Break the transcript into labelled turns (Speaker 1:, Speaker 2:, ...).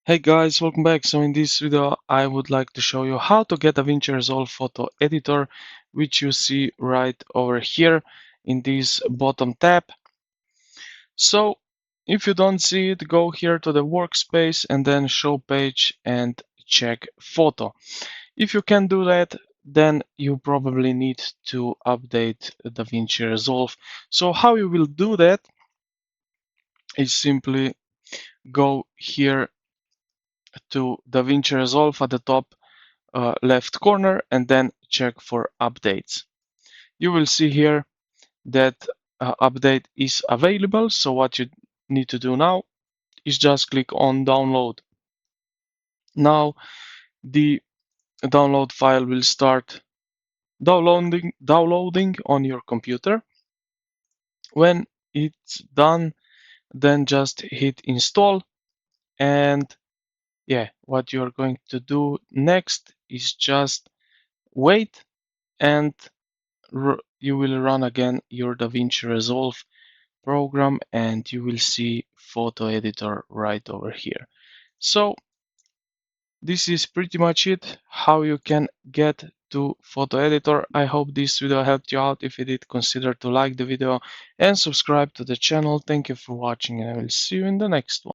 Speaker 1: Hey guys, welcome back. So in this video, I would like to show you how to get DaVinci Resolve photo editor, which you see right over here in this bottom tab. So if you don't see it, go here to the workspace and then show page and check photo. If you can do that, then you probably need to update DaVinci Resolve. So how you will do that is simply go here to DaVinci Resolve at the top left corner and then check for updates. You will see here that update is available. So what you need to do now is just click on download. Now the download file will start downloading on your computer. When it's done, then just hit install, and yeah, what you're going to do next is just wait, and you will run again your DaVinci Resolve program and you will see photo editor right over here. So this is pretty much it, how you can get to photo editor. I hope this video helped you out. If it did, consider to like the video and subscribe to the channel. Thank you for watching, and I will see you in the next one.